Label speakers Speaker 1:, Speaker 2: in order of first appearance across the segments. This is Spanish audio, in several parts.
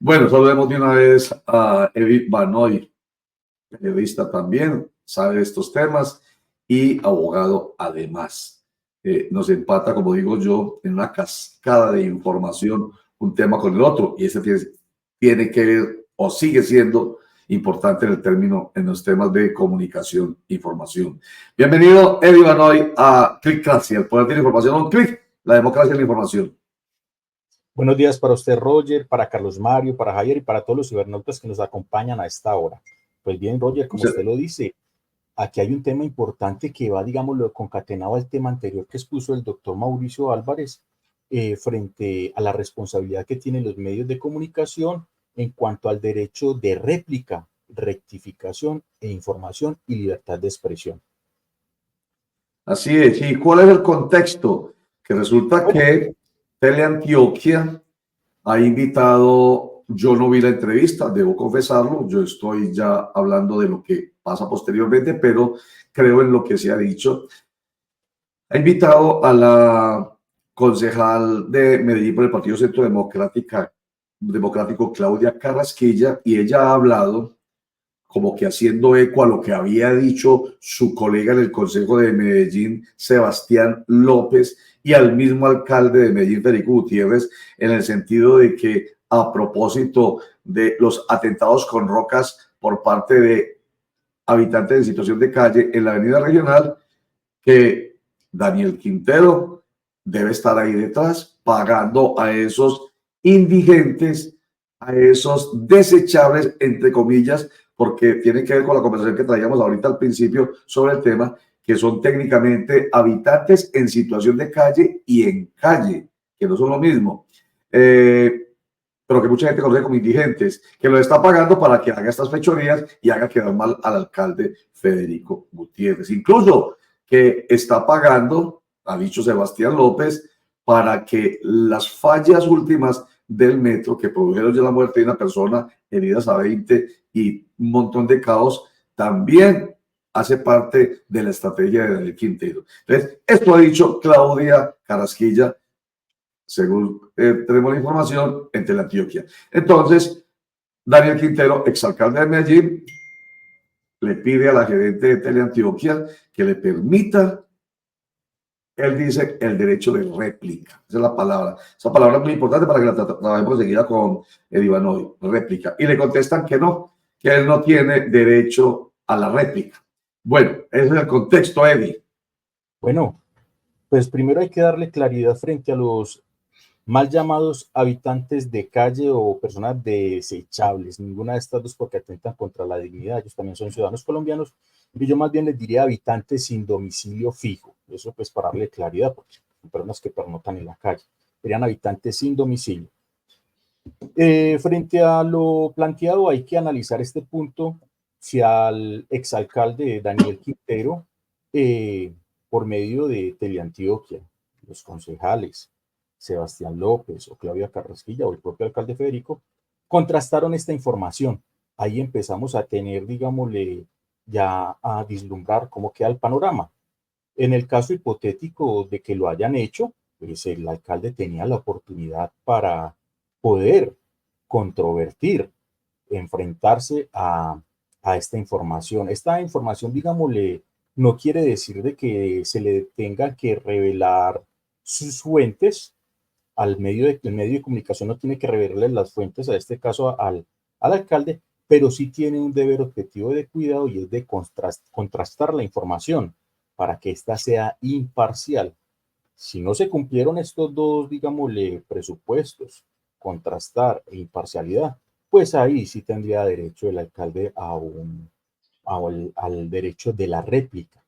Speaker 1: Bueno, saludemos de una vez a Edith Banoy, periodista también, sabe de estos temas y abogado además. Nos empata, como digo yo, en una cascada de información, un tema con el otro, y ese tiene que ver o sigue siendo importante en el término, en los temas de comunicación e información. Bienvenido, Edith Banoy, a Clickcracia, el poder de la información, un clic, la democracia de la información.
Speaker 2: Buenos días para usted, Roger, para Carlos Mario, para Javier y para todos los cibernautas que nos acompañan a esta hora. Pues bien, Roger, como usted lo dice, aquí hay un tema importante que va, digámoslo, concatenado al tema anterior que expuso el doctor Mauricio Álvarez frente a la responsabilidad que tienen los medios de comunicación en cuanto al derecho de réplica, rectificación e información y libertad de expresión.
Speaker 1: Así es. ¿Y cuál es el contexto? Que resulta que Teleantioquia ha invitado, yo no vi la entrevista, debo confesarlo, yo estoy ya hablando de lo que pasa posteriormente, pero creo en lo que se ha dicho. Ha invitado a la concejal de Medellín por el Partido Centro Democrático, Claudia Carrasquilla, y ella ha hablado como que haciendo eco a lo que había dicho su colega en el Consejo de Medellín, Sebastián López, y al mismo alcalde de Medellín, Federico Gutiérrez, en el sentido de que a propósito de los atentados con rocas por parte de habitantes en situación de calle en la avenida regional, que Daniel Quintero debe estar ahí detrás pagando a esos indigentes, a esos desechables, entre comillas, porque tiene que ver con la conversación que traíamos ahorita al principio sobre el tema, que son técnicamente habitantes en situación de calle y en calle, que no son lo mismo, pero que mucha gente conoce como indigentes, que lo está pagando para que haga estas fechorías y haga quedar mal al alcalde Federico Gutiérrez. Incluso que está pagando, ha dicho Sebastián López, para que las fallas últimas del metro que produjeron ya la muerte de una persona, heridas a 20 y un montón de caos, también hace parte de la estrategia de Daniel Quintero. Entonces, esto ha dicho Claudia Carrasquilla, según tenemos la información, en Teleantioquia. Entonces, Daniel Quintero, exalcalde de Medellín, le pide a la gerente de Teleantioquia que le permita, él dice, el derecho de réplica. Esa es la palabra. Esa palabra es muy importante para que la trabajemos enseguida con Edith Banoy, réplica. Y le contestan que no, que él no tiene derecho a la réplica. Bueno, ese es el contexto, Edith.
Speaker 2: Bueno, pues primero hay que darle claridad frente a los mal llamados habitantes de calle o personas desechables, ninguna de estas dos porque atentan contra la dignidad, ellos también son ciudadanos colombianos, y yo más bien les diría habitantes sin domicilio fijo, eso pues para darle claridad, porque son personas que pernotan en la calle, serían habitantes sin domicilio. Frente a lo planteado hay que analizar este punto, si al exalcalde Daniel Quintero, por medio de Teleantioquia, los concejales, Sebastián López o Claudia Carrasquilla o el propio alcalde Federico, contrastaron esta información. Ahí empezamos a tener, digámosle, ya a vislumbrar cómo queda el panorama. En el caso hipotético de que lo hayan hecho, pues el alcalde tenía la oportunidad para poder controvertir, enfrentarse a esta información. Esta información, digámosle, no quiere decir de que se le tenga que revelar sus fuentes, el medio de comunicación no tiene que revelarle las fuentes, a este caso al alcalde, pero sí tiene un deber objetivo de cuidado y es de contrastar la información para que ésta sea imparcial. Si no se cumplieron estos dos, digámosle, presupuestos, contrastar e imparcialidad, pues ahí sí tendría derecho el alcalde al derecho de la réplica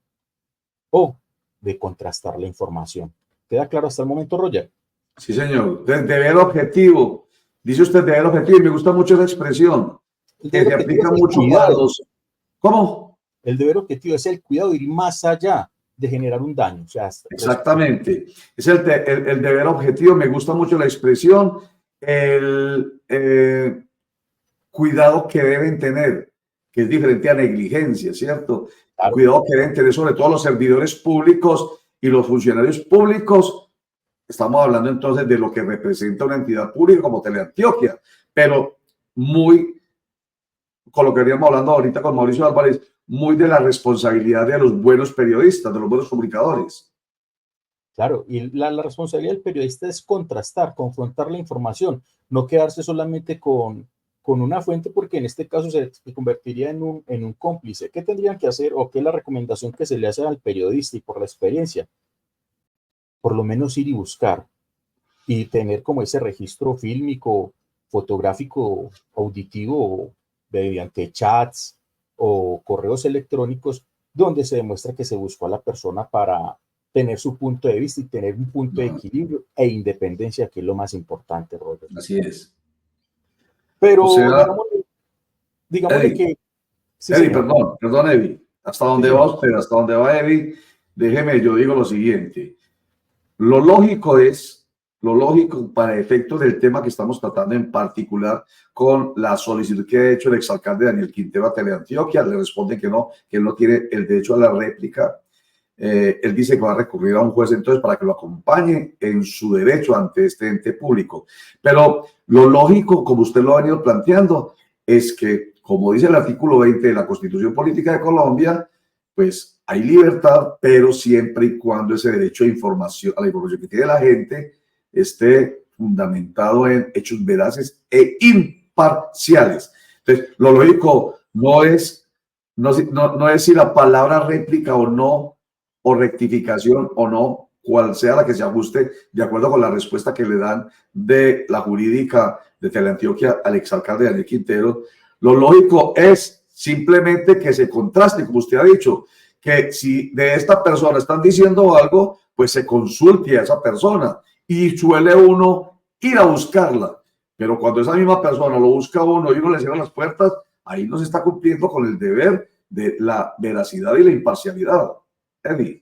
Speaker 2: o de contrastar la información. ¿Queda claro hasta el momento, Roger?
Speaker 1: Sí, señor. Deber objetivo. Dice usted deber objetivo y me gusta mucho esa expresión, que se aplica mucho para los... ¿Cómo?
Speaker 2: El deber objetivo es el cuidado de ir más allá de generar un daño. O sea,
Speaker 1: exactamente. Es el deber objetivo. Me gusta mucho la expresión, el cuidado que deben tener, que es diferente a negligencia, ¿cierto? Claro. El cuidado que deben tener sobre todo los servidores públicos y los funcionarios públicos. Estamos hablando entonces de lo que representa una entidad pública como Teleantioquia, pero muy, con lo que veníamos hablando ahorita con Mauricio Álvarez, muy de la responsabilidad de los buenos periodistas, de los buenos comunicadores.
Speaker 2: Claro, y la responsabilidad del periodista es contrastar, confrontar la información, no quedarse solamente con una fuente, porque en este caso se convertiría en un cómplice. ¿Qué tendrían que hacer o qué es la recomendación que se le hace al periodista y por la experiencia? Por lo menos ir y buscar y tener como ese registro fílmico, fotográfico, auditivo, mediante chats o correos electrónicos, donde se demuestra que se buscó a la persona para tener su punto de vista y tener un punto de equilibrio e independencia, que es lo más importante, Roger.
Speaker 1: Así es. O
Speaker 2: Pero
Speaker 1: sea,
Speaker 2: digámosle
Speaker 1: Eddie,
Speaker 2: que, sí,
Speaker 1: Eddie,
Speaker 2: señor,
Speaker 1: perdón, Eddie. Hasta
Speaker 2: sí,
Speaker 1: dónde va
Speaker 2: señor.
Speaker 1: usted, hasta dónde va Eddie, déjeme, yo digo lo siguiente. Lo lógico es, lo lógico para efectos del tema que estamos tratando en particular con la solicitud que ha hecho el exalcalde Daniel Quintero a Teleantioquia, le responde que él no tiene el derecho a la réplica. Él dice que va a recurrir a un juez entonces para que lo acompañe en su derecho ante este ente público. Pero lo lógico, como usted lo ha venido planteando, es que, como dice el artículo 20 de la Constitución Política de Colombia, pues hay libertad, pero siempre y cuando ese derecho a información, a la información que tiene la gente esté fundamentado en hechos veraces e imparciales. Entonces, lo lógico no es si la palabra réplica o no, o rectificación o no, cual sea la que se ajuste de acuerdo con la respuesta que le dan de la jurídica de Teleantioquia al exalcalde Daniel Quintero. Lo lógico es simplemente que se contraste, como usted ha dicho, que si de esta persona están diciendo algo, pues se consulte a esa persona y suele uno ir a buscarla. Pero cuando esa misma persona lo busca uno y uno le cierra las puertas, ahí no se está cumpliendo con el deber de la veracidad y la imparcialidad. Eddie.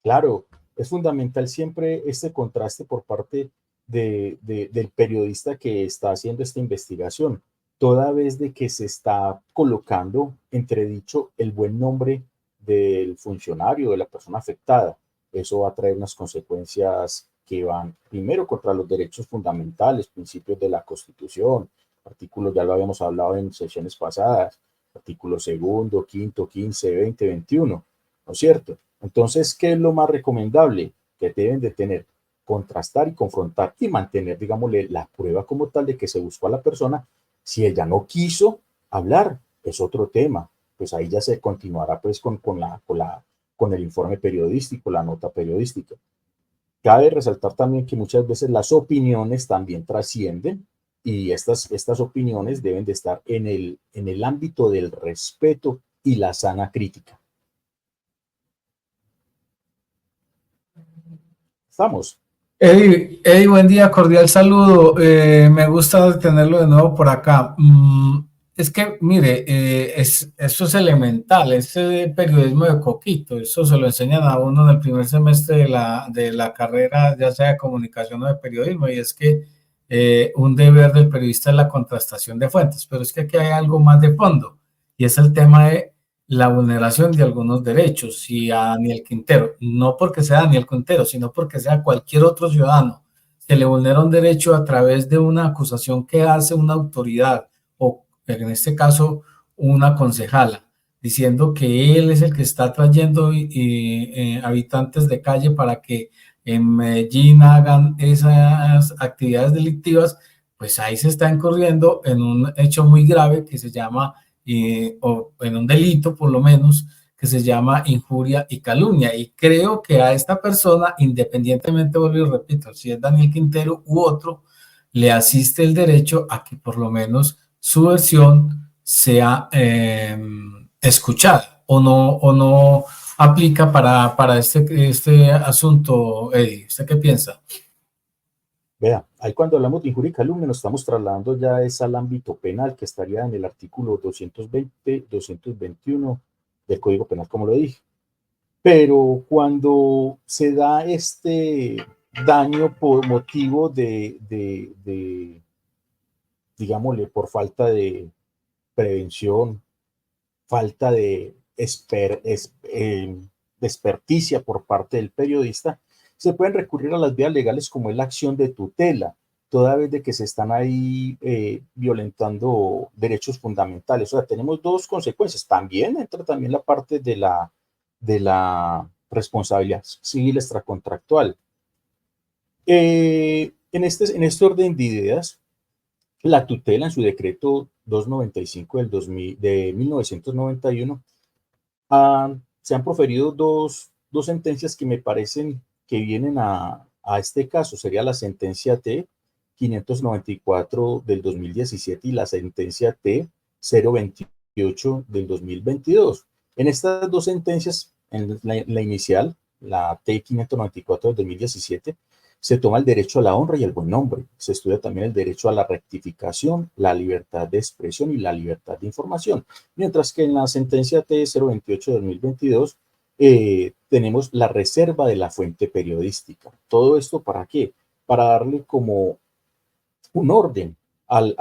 Speaker 2: Claro, es fundamental siempre este contraste por parte del periodista que está haciendo esta investigación, toda vez de que se está colocando entredicho el buen nombre del funcionario, de la persona afectada. Eso va a traer unas consecuencias que van primero contra los derechos fundamentales, principios de la Constitución, artículos, ya lo habíamos hablado en sesiones pasadas, artículos segundo, quinto, 15, 20, 21, ¿no es cierto? Entonces, ¿qué es lo más recomendable que deben de tener? Contrastar y confrontar y mantener, digámosle, la prueba como tal de que se buscó a la persona. Si ella no quiso hablar, es otro tema. Pues ahí ya se continuará pues con el informe periodístico, la nota periodística. Cabe resaltar también que muchas veces las opiniones también trascienden y estas opiniones deben de estar en el ámbito del respeto y la sana crítica. Estamos.
Speaker 3: Eddie, buen día, cordial saludo. Me gusta tenerlo de nuevo por acá. Es que, mire, eso es elemental, ese periodismo de coquito, eso se lo enseñan a uno en el primer semestre de la carrera, ya sea de comunicación o de periodismo, y es que un deber del periodista es la contrastación de fuentes, pero es que aquí hay algo más de fondo, y es el tema de la vulneración de algunos derechos. Y a Daniel Quintero, no porque sea Daniel Quintero, sino porque sea cualquier otro ciudadano, se le vulnera un derecho a través de una acusación que hace una autoridad, o en este caso una concejala, diciendo que él es el que está trayendo habitantes de calle para que en Medellín hagan esas actividades delictivas, pues ahí se está incurriendo en un hecho muy grave que se llama o en un delito por lo menos, que se llama injuria y calumnia. Y creo que a esta persona, independientemente, vuelvo y repito, si es Daniel Quintero u otro, le asiste el derecho a que por lo menos su versión sea escuchada o no aplica para este asunto, Eddie. ¿Usted qué piensa?
Speaker 2: Vea, ahí cuando hablamos de injuria y calumnia nos estamos trasladando ya es al ámbito penal que estaría en el artículo 220, 221 del Código Penal, como lo dije. Pero cuando se da este daño por motivo digámosle, por falta de prevención, falta de experticia por parte del periodista, se pueden recurrir a las vías legales como es la acción de tutela, toda vez de que se están ahí violentando derechos fundamentales. O sea, tenemos dos consecuencias. También entra también la parte de la responsabilidad civil extracontractual. En este orden de ideas, la tutela en su decreto 295 de 1991, se han proferido dos sentencias que me parecen que vienen a este caso. Sería la sentencia T 594 del 2017 y la sentencia T 028 del 2022. En estas dos sentencias, en la inicial, la T 594 del 2017, se toma el derecho a la honra y el buen nombre. Se estudia también el derecho a la rectificación, la libertad de expresión y la libertad de información. Mientras que en la sentencia T 028 de 2022 tenemos la reserva de la fuente periodística. ¿Todo esto para qué? Para darle como un orden al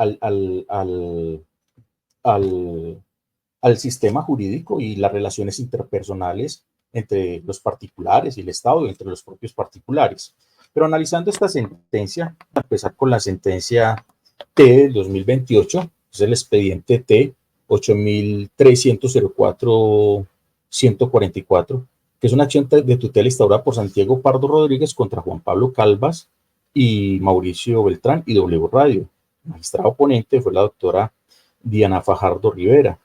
Speaker 2: sistema jurídico y las relaciones interpersonales entre los particulares y el Estado y entre los propios particulares. Pero analizando esta sentencia, a empezar con la sentencia T del 2028, es el expediente T 8300-04-144, que es una acción de tutela instaurada por Santiago Pardo Rodríguez contra Juan Pablo Calvas y Mauricio Beltrán y W Radio. El magistrado oponente fue la doctora Diana Fajardo Rivera.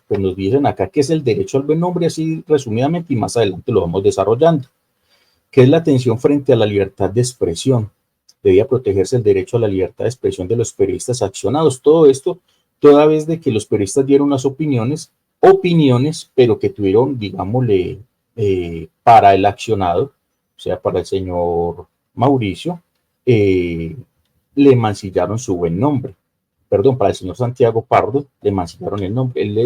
Speaker 2: Pues nos dicen acá que es el derecho al buen nombre, así resumidamente, y más adelante lo vamos desarrollando. ¿Qué es la atención frente a la libertad de expresión? Debía protegerse el derecho a la libertad de expresión de los periodistas accionados. Todo esto, toda vez de que los periodistas dieron unas opiniones, pero que tuvieron, digámosle, para el accionado, o sea, para el señor Mauricio, le mancillaron su buen nombre. Perdón, para el señor Santiago Pardo, le mancillaron el nombre. Él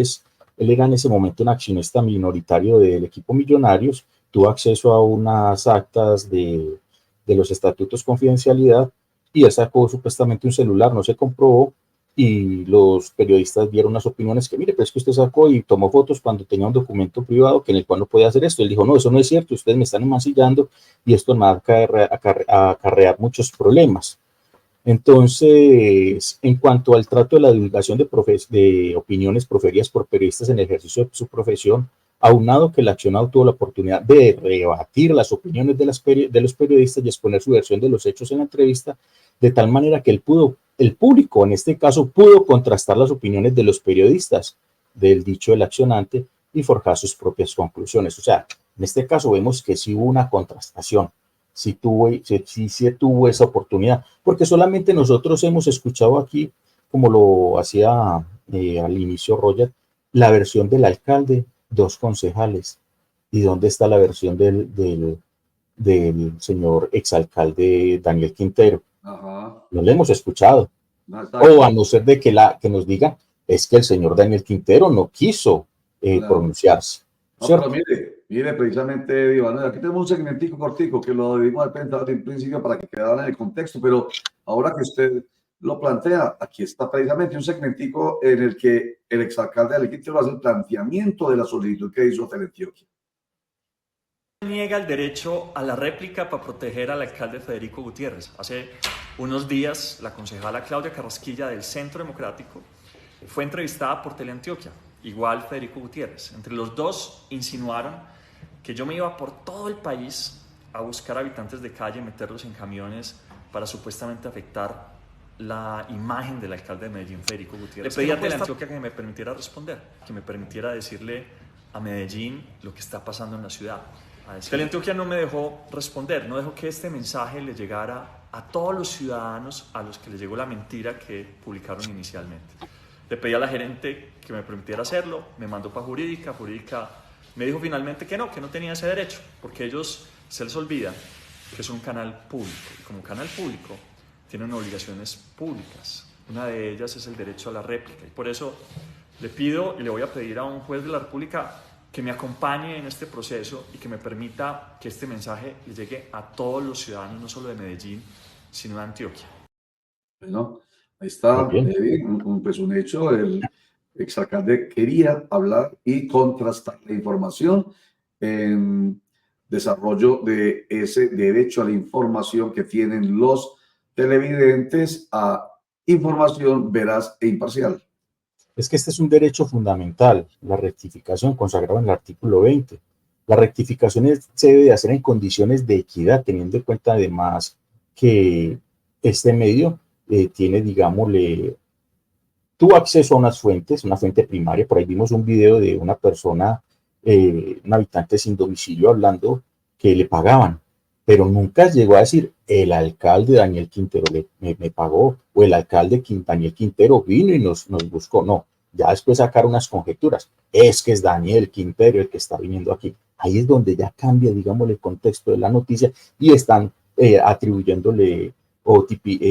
Speaker 2: era en ese momento un accionista minoritario del equipo Millonarios, tuvo acceso a unas actas de los estatutos de confidencialidad y él sacó supuestamente un celular, no se comprobó, y los periodistas dieron unas opiniones que, mire, pero es que usted sacó y tomó fotos cuando tenía un documento privado en el cual no podía hacer esto. Él dijo, no, eso no es cierto, ustedes me están mancillando y esto me va a acarrear muchos problemas. Entonces, en cuanto al trato de la divulgación de opiniones proferidas por periodistas en el ejercicio de su profesión, aunado que el accionado tuvo la oportunidad de rebatir las opiniones de los periodistas y exponer su versión de los hechos en la entrevista, de tal manera que el público, en este caso, pudo contrastar las opiniones de los periodistas del dicho del accionante y forjar sus propias conclusiones. O sea, en este caso vemos que sí hubo una contrastación. Sí tuvo esa oportunidad, porque solamente nosotros hemos escuchado aquí, como lo hacía al inicio Roger, la versión del alcalde, 2 concejales. ¿Y dónde está la versión del señor exalcalde Daniel Quintero?
Speaker 1: Ajá.
Speaker 2: No le hemos escuchado. No, o a no ser de que nos diga, es que el señor Daniel Quintero no quiso pronunciarse.
Speaker 1: No, pero mire, precisamente, Iván, aquí tenemos un segmentico cortico que lo debimos haber presentado en principio para que quedara en el contexto, pero ahora que usted lo plantea, aquí está precisamente un segmentico en el que el exalcalde de Quintero hace el planteamiento de la solicitud que hizo Teleantioquia.
Speaker 4: Niega el derecho a la réplica para proteger al alcalde Federico Gutiérrez. Hace unos días, la concejala Claudia Carrasquilla del Centro Democrático fue entrevistada por Teleantioquia. Igual Federico Gutiérrez. Entre los dos insinuaron que yo me iba por todo el país a buscar habitantes de calle, meterlos en camiones para supuestamente afectar la imagen del alcalde de Medellín, Federico Gutiérrez. Le pedí a Teleantioquia que me permitiera responder, que me permitiera decirle a Medellín lo que está pasando en la ciudad. Teleantioquia no me dejó responder, no dejó que este mensaje le llegara a todos los ciudadanos a los que les llegó la mentira que publicaron inicialmente. Le pedí a la gerente que me permitiera hacerlo, me mandó para Jurídica me dijo finalmente que no tenía ese derecho, porque ellos se les olvida que es un canal público, y como canal público tienen obligaciones públicas. Una de ellas es el derecho a la réplica, y por eso le pido y le voy a pedir a un juez de la República que me acompañe en este proceso y que me permita que este mensaje le llegue a todos los ciudadanos, no solo de Medellín, sino de Antioquia.
Speaker 1: Bueno, ahí está, pues un hecho, el exalcalde quería hablar y contrastar la información en desarrollo de ese derecho a la información que tienen los televidentes a información veraz e imparcial.
Speaker 2: Es que este es un derecho fundamental, la rectificación consagrada en el artículo 20. La rectificación se debe de hacer en condiciones de equidad, teniendo en cuenta además que este medio tiene, digámosle, tuvo acceso a unas fuentes, una fuente primaria. Por ahí vimos un video de una persona, un habitante sin domicilio, hablando que le pagaban, pero nunca llegó a decir el alcalde Daniel Quintero me pagó, o el alcalde Daniel Quintero vino y nos buscó. No, ya después sacar unas conjeturas. Es que es Daniel Quintero el que está viniendo aquí. Ahí es donde ya cambia, digamos, el contexto de la noticia y están atribuyéndole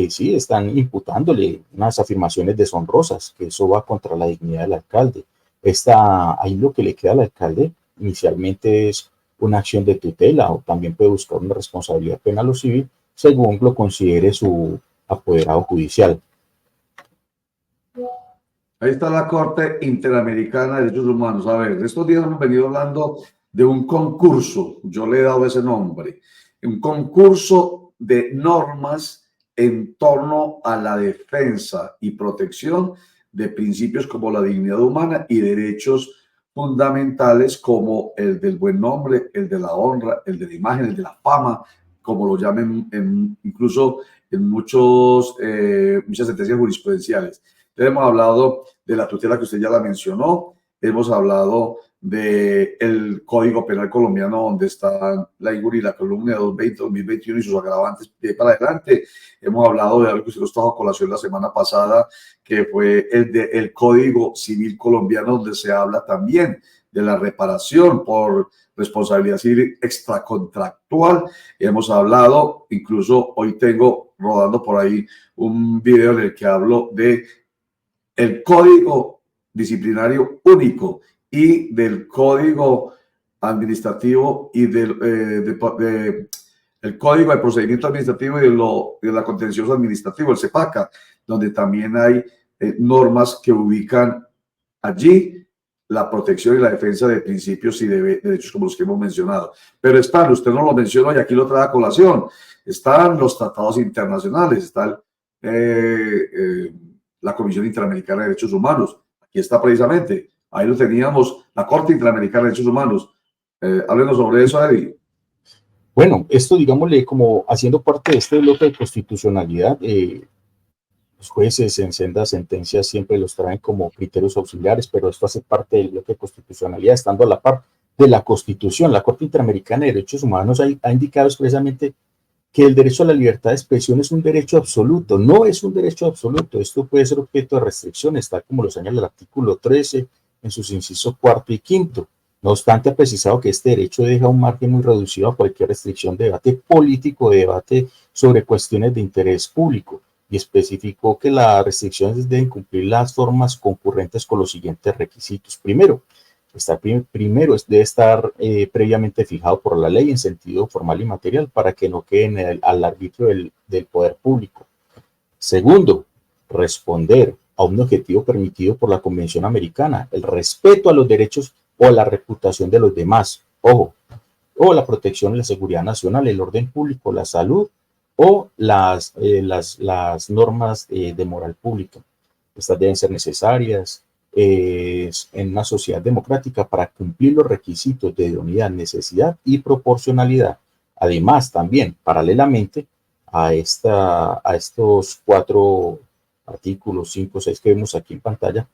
Speaker 2: sí, están imputándole unas afirmaciones deshonrosas, que eso va contra la dignidad del alcalde. Ahí lo que le queda al alcalde inicialmente es una acción de tutela, o también puede buscar una responsabilidad penal o civil, según lo considere su apoderado judicial.
Speaker 1: Ahí está la Corte Interamericana de Derechos Humanos. A ver, estos días hemos venido hablando de un concurso, yo le he dado ese nombre, un concurso de normas en torno a la defensa y protección de principios como la dignidad humana y derechos fundamentales como el del buen nombre, el de la honra, el de la imagen, el de la fama, como lo llamen incluso en muchas sentencias jurisprudenciales. Hemos hablado de la tutela que usted ya la mencionó, hemos hablado del Código Penal colombiano, donde está la injuria y la calumnia de 2020-2021 y sus agravantes para adelante. Hemos hablado de algo que usted nos trajo a colación la semana pasada, que fue el Código Civil colombiano, donde se habla también de la reparación por responsabilidad civil extracontractual. Hemos hablado, incluso hoy tengo rodando por ahí un video en el que hablo de el Código Disciplinario Único y del Código Administrativo y el Código de Procedimiento Administrativo y de la Contencioso Administrativo, el CEPACA, donde también hay normas que ubican allí la protección y la defensa de principios y de derechos como los que hemos mencionado. Pero están, usted no lo mencionó y aquí lo trae a colación, están los tratados internacionales, está la Comisión Interamericana de Derechos Humanos. Aquí está precisamente, ahí lo teníamos, la Corte Interamericana de Derechos Humanos. Háblenos sobre eso, Eddie.
Speaker 2: Bueno, esto, digámosle, como haciendo parte de este bloque de constitucionalidad, los jueces en sendas sentencias siempre los traen como criterios auxiliares, pero esto hace parte del bloque de constitucionalidad, estando a la par de la Constitución. La Corte Interamericana de Derechos Humanos ha indicado expresamente que el derecho a la libertad de expresión es un derecho absoluto, no es un derecho absoluto, esto puede ser objeto de restricciones, tal como lo señala el artículo 13 en sus incisos 4 y 5. No obstante, ha precisado que este derecho deja un margen muy reducido a cualquier restricción de debate político, de debate sobre cuestiones de interés público, y especificó que las restricciones deben cumplir las formas concurrentes con los siguientes requisitos. Primero, debe estar previamente fijado por la ley en sentido formal y material para que no quede al arbitrio del poder público. Segundo, responder a un objetivo permitido por la Convención Americana, el respeto a los derechos o a la reputación de los demás, ojo, o la protección de la seguridad nacional, el orden público, la salud o las normas de moral pública. Estas deben ser necesarias en una sociedad democrática para cumplir los requisitos de idoneidad, necesidad y proporcionalidad. Además, también, paralelamente a estos 4 artículos, 5, 6 que vemos aquí en pantalla,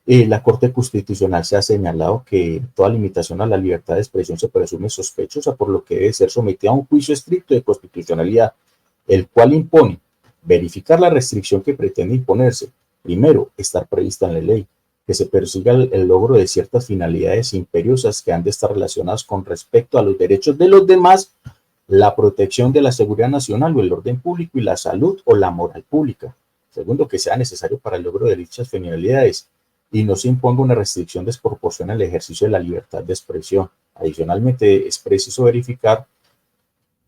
Speaker 2: la Corte Constitucional se ha señalado que toda limitación a la libertad de expresión se presume sospechosa, por lo que debe ser sometida a un juicio estricto de constitucionalidad, el cual impone verificar la restricción que pretende imponerse. Primero, estar prevista en la ley, que se persiga el logro de ciertas finalidades imperiosas que han de estar relacionadas con respecto a los derechos de los demás, la protección de la seguridad nacional o el orden público y la salud o la moral pública. Segundo, que sea necesario para el logro de dichas finalidades y no se imponga una restricción desproporcional al ejercicio de la libertad de expresión. Adicionalmente, es preciso verificar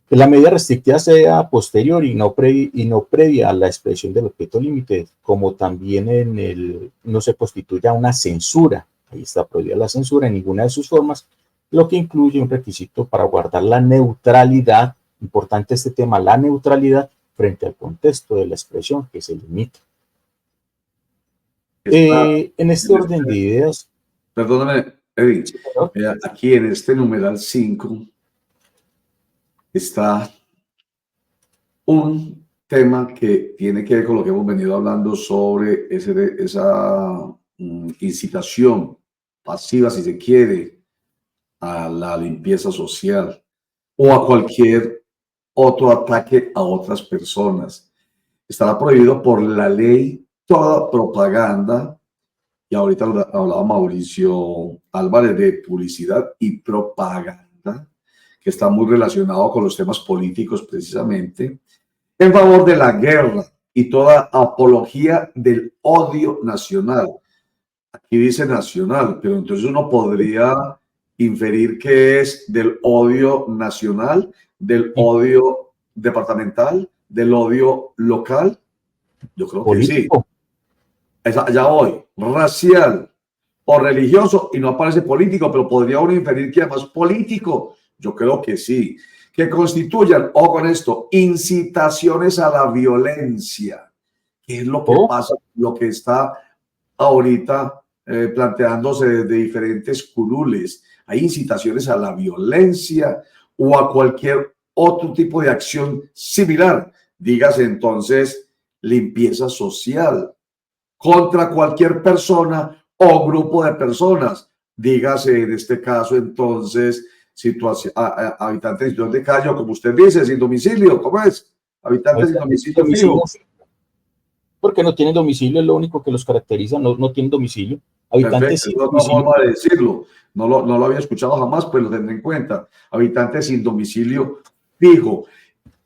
Speaker 2: que la medida restrictiva sea posterior y no previa a la expresión del objeto límite, como también no se constituya una censura. Ahí está prohibida la censura en ninguna de sus formas, lo que incluye un requisito para guardar la neutralidad, importante este tema, la neutralidad frente al contexto de la expresión que se limita.
Speaker 1: Está
Speaker 2: En este orden de ideas,
Speaker 1: Perdóname, Eddie,
Speaker 2: sí, señor.
Speaker 1: aquí en este numeral 5 está un tema que tiene que ver con lo que hemos venido hablando sobre esa incitación pasiva, si se quiere, a la limpieza social o a cualquier otro ataque a otras personas. Estará prohibido por la ley toda propaganda, y ahorita hablaba Mauricio Álvarez de publicidad y propaganda, que está muy relacionado con los temas políticos precisamente, en favor de la guerra y toda apología del odio nacional. Aquí dice nacional, pero entonces uno podría inferir que es del odio nacional, del odio departamental, del odio local. Yo creo que sí.
Speaker 2: Político.
Speaker 1: Ya voy, racial o religioso, y no aparece político, pero podría uno inferir que además político. Yo creo que sí. Que constituyan, o con esto, incitaciones a la violencia, que es lo que pasa, lo que está ahorita planteándose desde diferentes curules. Hay incitaciones a la violencia o a cualquier otro tipo de acción similar. Dígase entonces limpieza social contra cualquier persona o grupo de personas. Dígase en este caso entonces habitantes en situación de calle, o como usted dice, sin domicilio. ¿Cómo es? Habitantes sin domicilio fijo.
Speaker 2: Porque no tienen domicilio, es lo único que los caracteriza, no tienen domicilio. Habitantes sin domicilio.
Speaker 1: Es otra forma de decirlo. No lo había escuchado jamás, pues lo tendré en cuenta. Habitantes sin domicilio fijo.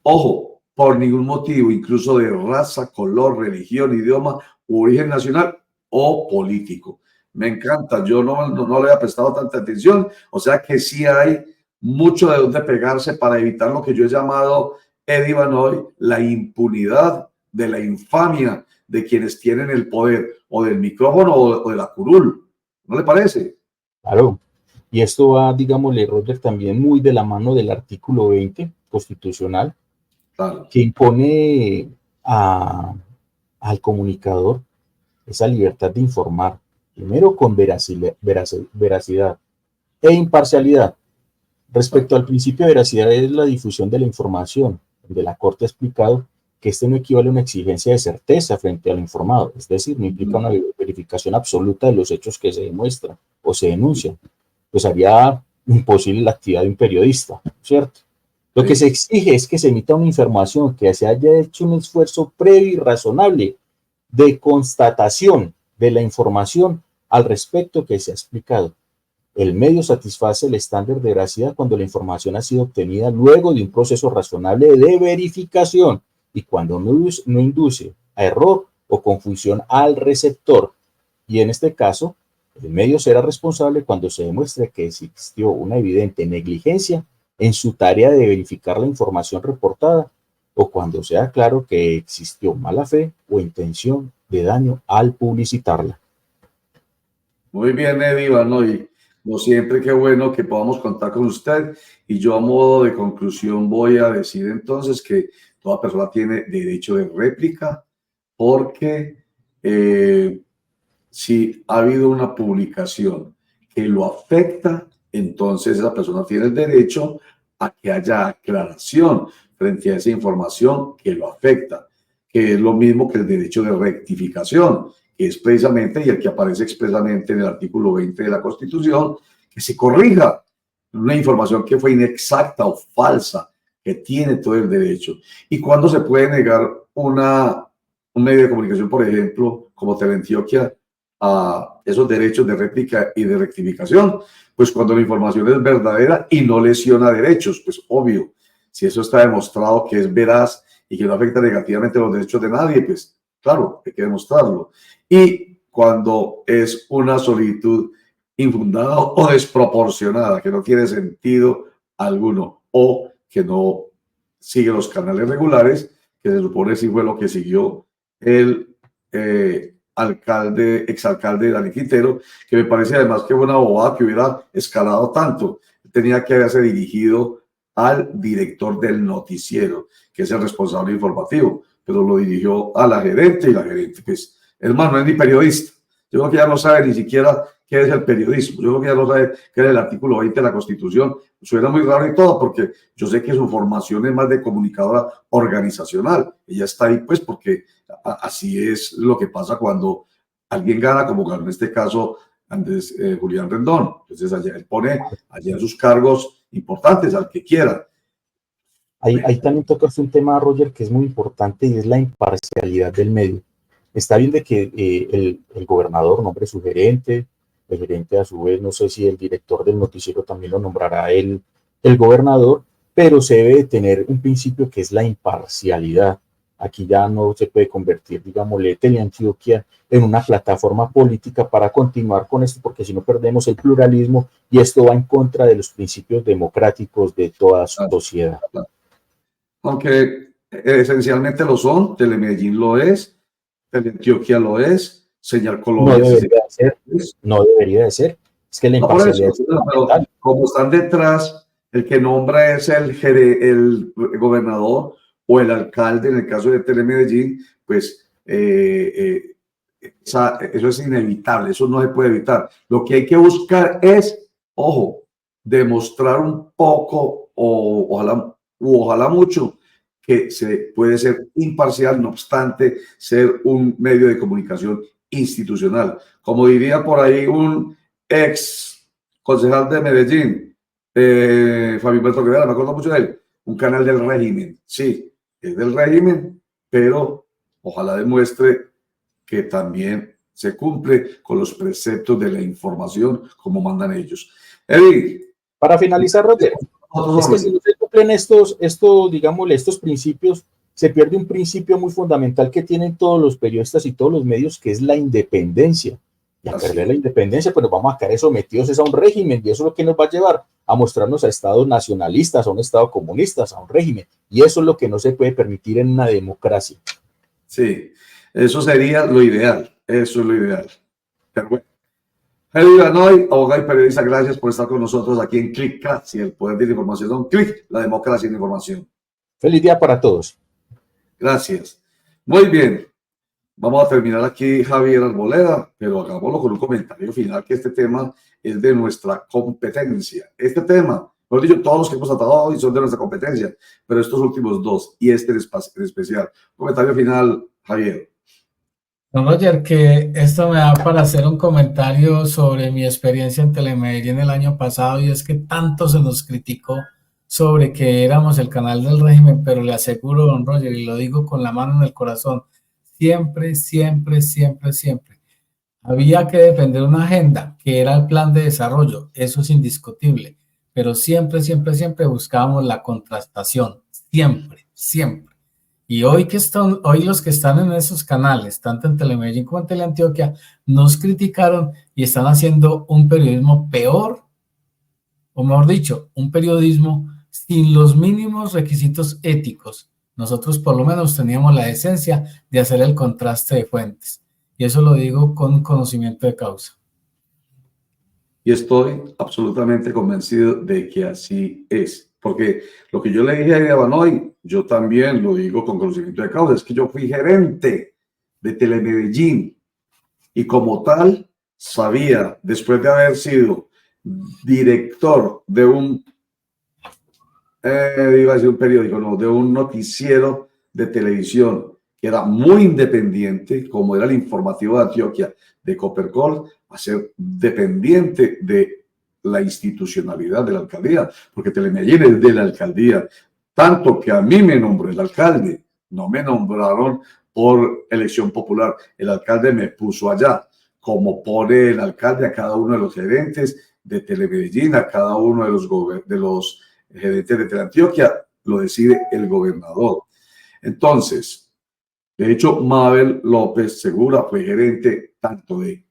Speaker 1: Ojo, por ningún motivo, incluso de raza, color, religión, idioma, origen nacional o político. Me encanta, yo no le había prestado tanta atención, o sea que sí hay mucho de dónde pegarse para evitar lo que yo he llamado, Eddie Vanoy, la impunidad de la infamia de quienes tienen el poder o del micrófono o de la curul. ¿No le parece?
Speaker 2: Claro, y esto va, digámosle, Roger, también muy de la mano del artículo 20 constitucional,
Speaker 1: claro,
Speaker 2: que impone al comunicador esa libertad de informar, primero con veracidad e imparcialidad. Respecto al principio de veracidad es la difusión de la información, donde la Corte ha explicado que este no equivale a una exigencia de certeza frente al informado, es decir, no implica una verificación absoluta de los hechos que se demuestran o se denuncian, pues haría imposible la actividad de un periodista, ¿cierto? Lo que se exige es que se emita una información que se haya hecho un esfuerzo previo y razonable de constatación de la información al respecto que se ha explicado. El medio satisface el estándar de veracidad cuando la información ha sido obtenida luego de un proceso razonable de verificación y cuando no induce a error o confusión al receptor. Y en este caso, el medio será responsable cuando se demuestre que existió una evidente negligencia en su tarea de verificar la información reportada o cuando sea claro que existió mala fe o intención de daño al publicitarla.
Speaker 1: Muy bien, Eddie Vanoy. Como siempre, qué bueno que podamos contar con usted. Y yo a modo de conclusión voy a decir entonces que toda persona tiene derecho de réplica porque si ha habido una publicación que lo afecta, entonces esa persona tiene el derecho a que haya aclaración frente a esa información que lo afecta, que es lo mismo que el derecho de rectificación, que es precisamente, y el que aparece expresamente en el artículo 20 de la Constitución, que se corrija una información que fue inexacta o falsa, que tiene todo el derecho. ¿Y cuándo se puede negar un medio de comunicación, por ejemplo, como Teleantioquia, a esos derechos de réplica y de rectificación? Pues cuando la información es verdadera y no lesiona derechos, pues obvio. Si eso está demostrado que es veraz y que no afecta negativamente los derechos de nadie, pues claro, hay que demostrarlo. Y cuando es una solicitud infundada o desproporcionada, que no tiene sentido alguno, o que no sigue los canales regulares, que se supone sí fue lo que siguió el exalcalde Daniel Quintero, que me parece además que fue una bobada que hubiera escalado tanto. Tenía que haberse dirigido al director del noticiero, que es el responsable informativo, pero lo dirigió a la gerente y la gerente, pues, hermano, no es ni periodista. Yo creo que ya no sabe ni siquiera qué es el periodismo. Yo creo que ya no sabe qué es el artículo 20 de la Constitución. Suena muy raro y todo, porque yo sé que su formación es más de comunicadora organizacional. Ella está ahí, pues, porque así es lo que pasa cuando alguien gana, como ganó en este caso antes Julián Rendón. Entonces, allá él pone allá sus cargos importantes al que quiera.
Speaker 2: Ahí también tocas un tema, Roger, que es muy importante y es la imparcialidad del medio. Está bien de que el gobernador nombre su gerente, el gerente a su vez, no sé si el director del noticiero también lo nombrará el gobernador, pero se debe de tener un principio que es la imparcialidad. Aquí ya no se puede convertir, digámosle, Teleantioquia en una plataforma política para continuar con esto, porque si no perdemos el pluralismo y esto va en contra de los principios democráticos de toda su sociedad.
Speaker 1: Aunque esencialmente lo son, Telemedellín lo es, Teleantioquia lo es, Señal Colombia.
Speaker 2: No debería de ser, no debería de ser. Es que la imparcialidad es
Speaker 1: fundamental. Como están detrás, el que nombra es el gobernador o el alcalde, en el caso de Telemedellín, pues eso es inevitable, eso no se puede evitar. Lo que hay que buscar es, ojo, demostrar un poco, o ojalá mucho, que se puede ser imparcial, no obstante ser un medio de comunicación institucional. Como diría por ahí un ex concejal de Medellín, Fabio Humberto Rivera, me acuerdo mucho de él, un canal del régimen. Sí, es del régimen, pero ojalá demuestre que también se cumple con los preceptos de la información como mandan ellos. Eddie.
Speaker 2: Para finalizar, Roger, es que si no se cumplen digámosle, estos principios, se pierde un principio muy fundamental que tienen todos los periodistas y todos los medios, que es la independencia. Y al perder la independencia, pues nos vamos a quedar sometidos a un régimen, y eso es lo que nos va a llevar a mostrarnos a estados nacionalistas, a un estado comunista, a un régimen. Y eso es lo que no se puede permitir en una democracia.
Speaker 1: Sí, eso sería lo ideal. Eso es lo ideal. Pero bueno. Eddie Banoy, abogado y periodista, gracias por estar con nosotros aquí en ClickCast y el poder de la información. Click, la democracia en la información.
Speaker 2: Feliz día para todos.
Speaker 1: Gracias. Muy bien. Vamos a terminar aquí, Javier Arboleda, pero hagámoslo con un comentario final, que este tema es de nuestra competencia. Este tema, lo he dicho, todos los que hemos tratado hoy son de nuestra competencia, pero estos últimos dos y este en especial. Comentario final, Javier.
Speaker 3: Don Roger, que esto me da para hacer un comentario sobre mi experiencia en Telemedellín el año pasado, y es que tanto se nos criticó sobre que éramos el canal del régimen, pero le aseguro, don Roger, y lo digo con la mano en el corazón, siempre había que defender una agenda que era el plan de desarrollo, eso es indiscutible, pero siempre buscábamos la contrastación, siempre. Y hoy los que están en esos canales, tanto en Telemedellín como en Teleantioquia, nos criticaron y están haciendo un periodismo peor, o mejor dicho, un periodismo sin los mínimos requisitos éticos. Nosotros por lo menos teníamos la decencia de hacer el contraste de fuentes. Y eso lo digo con conocimiento de causa.
Speaker 1: Y estoy absolutamente convencido de que así es. Porque lo que yo le dije a Eddie Banoy, yo también lo digo con conocimiento de causa, es que yo fui gerente de Telemedellín y como tal sabía, después de haber sido director de un periódico, no, de un noticiero de televisión que era muy independiente, como era el Informativo de Antioquia de Coppercol, a ser dependiente de la institucionalidad de la alcaldía, porque Telemedellín es de la alcaldía, tanto que a mí me nombró el alcalde, no me nombraron por elección popular, el alcalde me puso allá, como pone el alcalde a cada uno de los gerentes de Telemedellín, a cada uno de los gerentes de Teleantioquia, lo decide el gobernador. Entonces, de hecho, Mabel López Segura fue gerente tanto de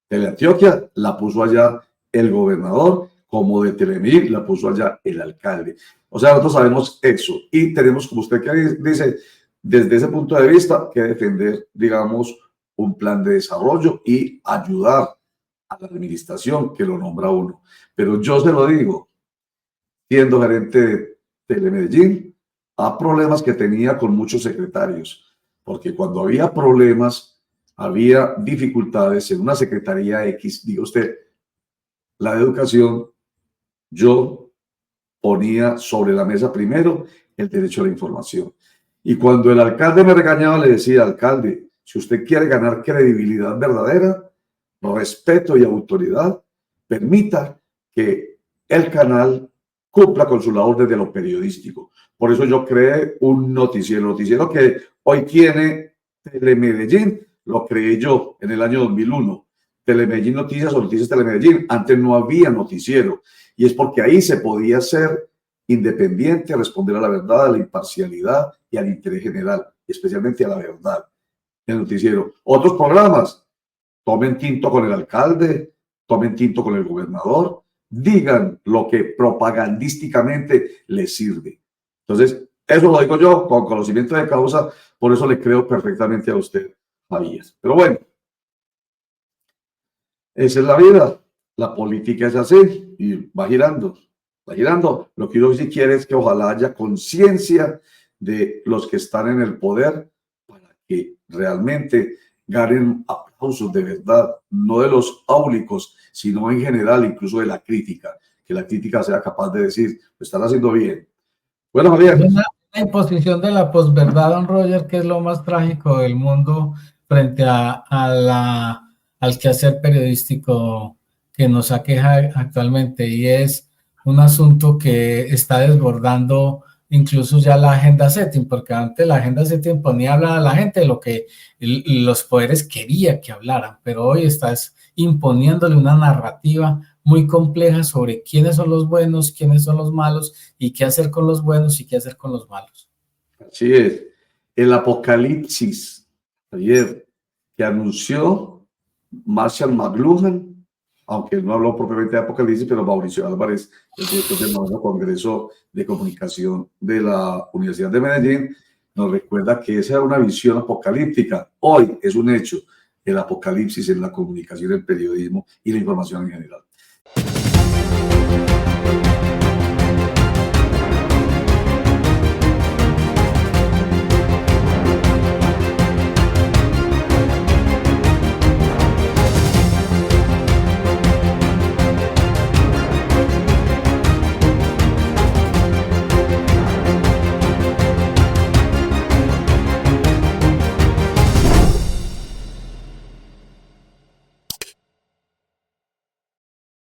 Speaker 1: Teleantioquia, la puso allá el gobernador, como de Telemedellín, la puso allá el alcalde. O sea, nosotros sabemos eso y tenemos, como usted dice, desde ese punto de vista, que defender, digamos, un plan de desarrollo y ayudar a la administración que lo nombra uno. Pero yo se lo digo, siendo gerente de Telemedellín a problemas que tenía con muchos secretarios, porque cuando había problemas, había dificultades en una secretaría X, diga usted, la de educación, yo ponía sobre la mesa primero el derecho a la información. Y cuando el alcalde me regañaba, le decía, alcalde, si usted quiere ganar credibilidad verdadera, respeto y autoridad, permita que el canal cumpla con su labor desde lo periodístico. Por eso yo creé un noticiero que hoy tiene Telemedellín, lo creé yo en el año 2001. Telemedellín Noticias o Noticias Telemedellín. Antes no había noticiero y es porque ahí se podía ser independiente, responder a la verdad, a la imparcialidad y al interés general, especialmente a la verdad en el noticiero. Otros programas, tomen tinto con el alcalde, tomen tinto con el gobernador, digan lo que propagandísticamente les sirve. Entonces, eso lo digo yo con conocimiento de causa, por eso le creo perfectamente a usted, Javier. Pero bueno, esa es la vida, la política es así y va girando, va girando. Lo que yo sí quiero es que ojalá haya conciencia de los que están en el poder para que realmente ganen aplausos de verdad, no de los áulicos, sino en general, incluso de la crítica, que la crítica sea capaz de decir, lo están haciendo bien. Bueno, Javier.
Speaker 3: La imposición de la posverdad, don Roger, que es lo más trágico del mundo frente al quehacer periodístico que nos aqueja actualmente, y es un asunto que está desbordando incluso ya la agenda setting, porque antes la agenda setting ponía a hablar a la gente de lo que los poderes querían que hablaran, pero hoy estás imponiéndole una narrativa muy compleja sobre quiénes son los buenos, quiénes son los malos y qué hacer con los buenos y qué hacer con los malos.
Speaker 1: Así es. El apocalipsis ayer que anunció Marshall McLuhan, aunque no habló propiamente de apocalipsis, pero Mauricio Álvarez, el director del noveno Congreso de Comunicación de la Universidad de Medellín, nos recuerda que esa era una visión apocalíptica. Hoy es un hecho el apocalipsis en la comunicación, el periodismo y la información en general.